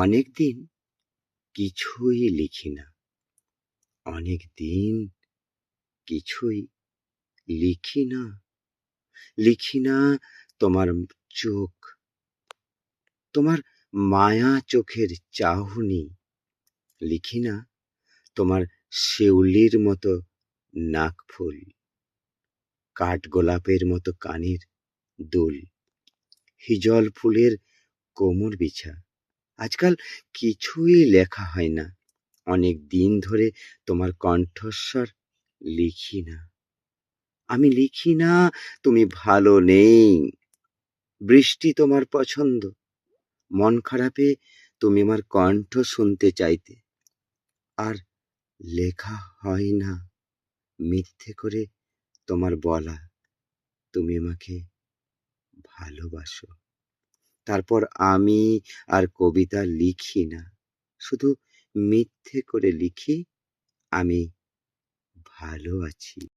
অনেকদিন কিছুই লিখি না। অনেকদিন কিছুই লিখি না। লিখি না তোমার চোখ, তোমার মায়া চোখের চাহনি। লিখি না তোমার শিউলির মতো নাকফুল, কাঠগোলাপের মতো কানের দুল, হিজল ফুলের কোমর বিছা। আজকাল কিছুই লেখা হয় না। অনেক দিন ধরে তোমার কণ্ঠস্বর লিখি না। আমি লিখি না তুমি ভালো নেই, বৃষ্টি তোমার পছন্দ, মন খারাপে তুমি আমার কণ্ঠ শুনতে চাইতে। আর লেখা হয় না মিথ্যে করে তোমার বলা তুমি আমাকে ভালোবাসো। তারপর আমি আর কবিতা লিখি না, শুধু মিথ্যে করে লিখি আমি ভালো আছি।